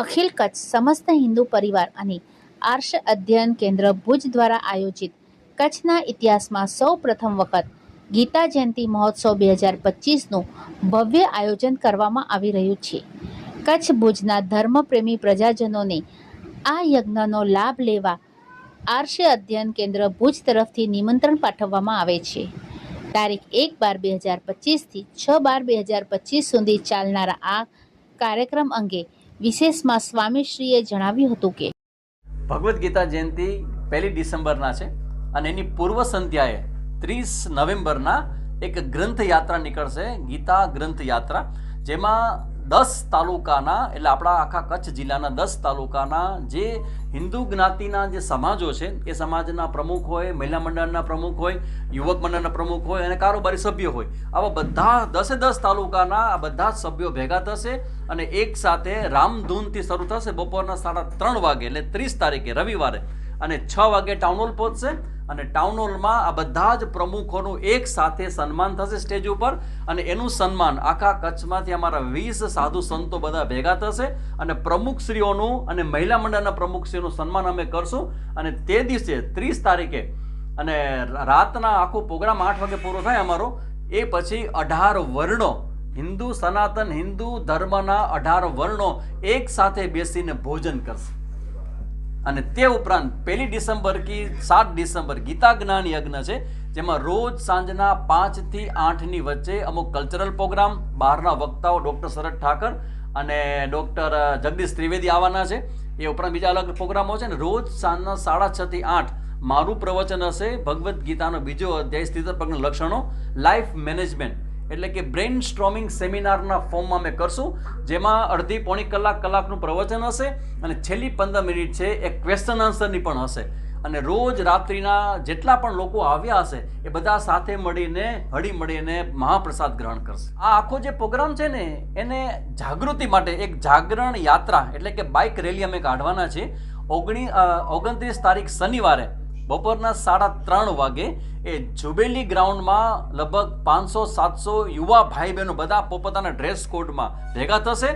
અખિલ કચ્છ સમસ્ત હિન્દુ પરિવાર અને આર્ષ અધ્યયન કેન્દ્ર ભુજ દ્વારા આયોજિત કચ્છના ઇતિહાસમાં સૌ પ્રથમ વખત ગીતા જયંતિ મહોત્સવ 2025નું ભવ્ય આયોજન કરવામાં આવી રહ્યું છે. કચ્છ ભુજના ધર્મપ્રેમી પ્રજાજનોને આ યજ્ઞનો લાભ લેવા આર્ષ અધ્યયન કેન્દ્ર ભુજ તરફથી નિમંત્રણ પાઠવવામાં આવે છે. તારીખ 1/12/2025 થી 6/12/2025 સુધી ચાલનારા આ કાર્યક્રમ અંગે વિશેષમાં સ્વામીશ્રીએ જણાવ્યું હતું કે ભગવદ્ ગીતા જયંતિ 1 ડિસેમ્બરના છે અને એની પૂર્વ સંધ્યાએ 30 નવેમ્બરના એક ગ્રંથ યાત્રા નીકળશે, ગીતા ગ્રંથ યાત્રા, જેમાં 10 તાલુકાના એટલે આપણા આખા કચ્છ જિલ્લાના 10 તાલુકાના જે હિન્દુ જ્ઞાતિના જે સમાજો છે એ સમાજના પ્રમુખ હોય, મહિલા મંડળના પ્રમુખ હોય, યુવક મંડળના પ્રમુખ હોય અને કારોબારી સભ્યો હોય, આવા બધા 10 તાલુકાના આ બધા જ સભ્યો ભેગા થશે અને એક સાથે રામધૂનથી શરૂ થશે. બપોરના 3:30 વાગે એટલે 30 તારીખે રવિવારે અને 6 વાગે ટાઉન હોલ પહોંચશે અને ટાઉન હોલમાં આ બધા જ પ્રમુખોનું એક સાથે સન્માન થશે સ્ટેજ ઉપર અને એનું સન્માન આખા કચ્છમાંથી અમારા 20 સાધુ સંતો બધા ભેગા થશે અને પ્રમુખશ્રીઓનું અને મહિલા મંડળના પ્રમુખશ્રીઓનું સન્માન અમે કરશું. અને તે દિવસે 30 તારીખે અને રાતના આખો પ્રોગ્રામ 8 વાગે પૂરો થાય અમારો, એ પછી 18 વર્ણો, હિન્દુ સનાતન હિન્દુ ધર્મના 18 વર્ણો એક સાથે બેસીને ભોજન કરશે. અને તે ઉપરાંત 1 ડિસેમ્બર થી 7 ડિસેમ્બર ગીતા જ્ઞાન યજ્ઞ છે, જેમાં રોજ સાંજના 5 થી 8ની વચ્ચે અમુક કલ્ચરલ પ્રોગ્રામ, બહારના વક્તાઓ ડૉક્ટર શરદ ઠાકર અને ડૉક્ટર જગદીશ ત્રિવેદી આવવાના છે. એ ઉપરાંત બીજા અલગ પ્રોગ્રામો છે ને રોજ સાંજના 6:30 થી 8 મારું પ્રવચન હશે. ભગવદ્ ગીતાનો બીજો અધ્યાય સ્થિતિપ્રજ્ઞ લક્ષણો, લાઈફ મેનેજમેન્ટ એટલે કે બ્રેઇન સ્ટ્રોમિંગ સેમિનારના ફોર્મમાં અમે કરશું, જેમાં અડધી પોણી કલાકનું પ્રવચન હશે અને છેલ્લી 15 મિનિટ છે એ ક્વેશ્ચન આન્સરની પણ હશે. અને રોજ રાત્રિના જેટલા પણ લોકો આવ્યા હશે એ બધા સાથે મળીને હળી મળીને મહાપ્રસાદ ગ્રહણ કરશે. આ આખો જે પ્રોગ્રામ છે ને એને જાગૃતિ માટે એક જાગરણ યાત્રા એટલે કે બાઇક રેલી અમે કાઢવાના છે. 29 તારીખ શનિવારે બપોરના 3:30 વાગે એ જુબેલી ગ્રાઉન્ડમાં લગભગ 500-700 યુવા ભાઈ બહેનો બધા પોતાના ડ્રેસ કોડમાં ભેગા થશે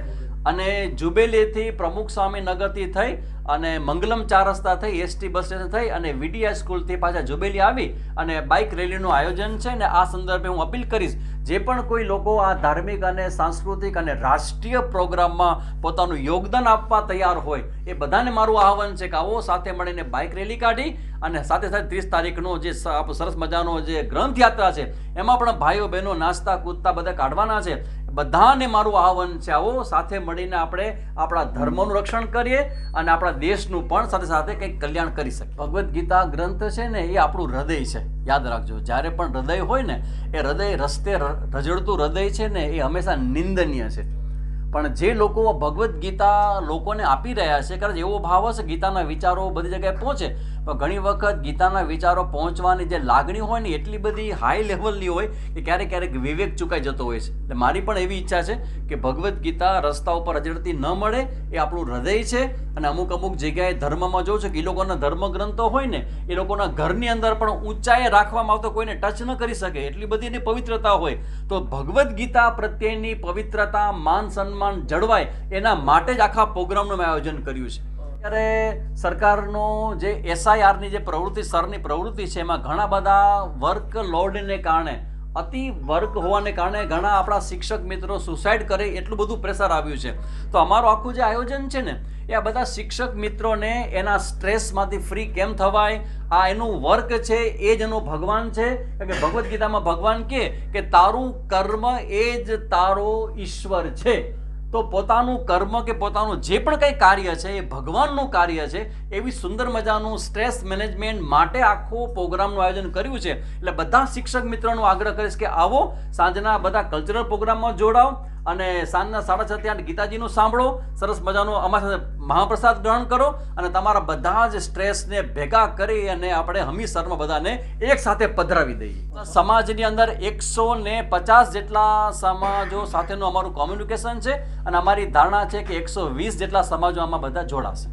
અને જુબેલીથી પ્રમુખ સ્વામી નગરથી થઈ અને મંગલમ 4 રસ્તા થઈ એસટી બસ સ્ટેશન થઈ અને વીડીઆઈ સ્કૂલથી પાછા જુબેલી આવી અને બાઇક રેલીનું આયોજન છે. ને આ સંદર્ભે હું અપીલ કરીશ, જે પણ કોઈ લોકો આ ધાર્મિક અને સાંસ્કૃતિક અને રાષ્ટ્રીય પ્રોગ્રામમાં પોતાનું યોગદાન આપવા તૈયાર હોય એ બધાને મારું આહવાન છે કે આવો સાથે મળીને બાઇક રેલી કાઢી અને સાથે સાથે 30 તારીખનો જે સરસ મજાનો જે ગ્રંથ યાત્રા છે એમાં પણ ભાઈઓ બહેનો નાસ્તા કૂદતા બધા કાઢવાના છે. બધાને મારું આહવાન છે, આવો સાથે મળીને આપણે આપણા ધર્મનું રક્ષણ કરીએ અને આપણા દેશનું પણ સાથે સાથે કંઈક કલ્યાણ કરી શકીએ. ભગવદ્ ગીતા ગ્રંથ છે ને એ આપણું હૃદય છે, યાદ રાખજો. જ્યારે પણ હૃદય હોય ને એ હૃદય રસ્તે રજડતું હૃદય છે ને એ હંમેશા નિંદનીય છે. પણ જે લોકો ભગવદ્ ગીતા લોકોને આપી રહ્યા છે, કારણ એવો ભાવ હશે ગીતાના વિચારો બધી જગ્યાએ પહોંચે, પણ ઘણી વખત ગીતાના વિચારો પહોંચવાની જે લાગણી હોય ને એટલી બધી હાઈ લેવલની હોય કે ક્યારેક ક્યારેક વિવેક ચૂકાઈ જતો હોય છે. એટલે મારી પણ એવી ઈચ્છા છે કે ભગવદ્ ગીતા રસ્તા ઉપર રજડતી ન મળે, એ આપણું હૃદય છે. અને અમુક જગ્યાએ ધર્મમાં જોઉં છું કે એ લોકોના ધર્મગ્રંથો હોય ને એ લોકોના ઘરની અંદર પણ ઊંચાઈએ રાખવામાં આવતો, કોઈને ટચ ન કરી શકે એટલી બધી એની પવિત્રતા હોય. તો ભગવદ્ ગીતા પ્રત્યેની પવિત્રતા, માન સન્માન જળવાય એના માટે જ આખા પ્રોગ્રામનું મેં આયોજન કર્યું છે. ત્યારે સરકારનો જે SIRની જે પ્રવૃત્તિ, સરની પ્રવૃત્તિ છે, એમાં ઘણા બધા વર્ક લોડને કારણે, અતિ વર્ક હોવાને કારણે ઘણા આપણા શિક્ષક મિત્રો સુસાઇડ કરે એટલું બધું પ્રેશર આવ્યું છે. તો અમારું આખું જે આયોજન છે ને એ આ બધા શિક્ષક મિત્રોને એના સ્ટ્રેસમાંથી ફ્રી કેમ થવાય, આ એનું વર્ક છે, એ જ એનો ભગવાન છે. કે ભગવદ્ ગીતામાં ભગવાન કે તારું કર્મ એ જ તારો ઈશ્વર છે. તો પોતાનું કર્મ કે પોતાનું જે પણ કંઈ કાર્ય છે એ ભગવાનનું કાર્ય છે. એવી સુંદર મજાનું સ્ટ્રેસ મેનેજમેન્ટ માટે આખો પ્રોગ્રામનું આયોજન કર્યું છે. એટલે બધા શિક્ષક મિત્રોનો આગ્રહ કરીશ કે આવો, સાંજના બધા કલ્ચરલ પ્રોગ્રામમાં જોડાઓ અને સાંજના 6:30 થી 8 ગીતાજીનું સાંભળો, સરસ મજાનો અમારા સાથે મહાપ્રસાદ ગ્રહણ કરો અને તમારા બધા જ સ્ટ્રેસને ભેગા કરી અને આપણે હમીસરમાં બધાને એક સાથે પધરાવી દઈએ. સમાજની અંદર 150 જેટલા સમાજો સાથેનું અમારું કોમ્યુનિકેશન છે અને અમારી ધારણા છે કે 120 જેટલા સમાજો આમાં બધા જોડાશે.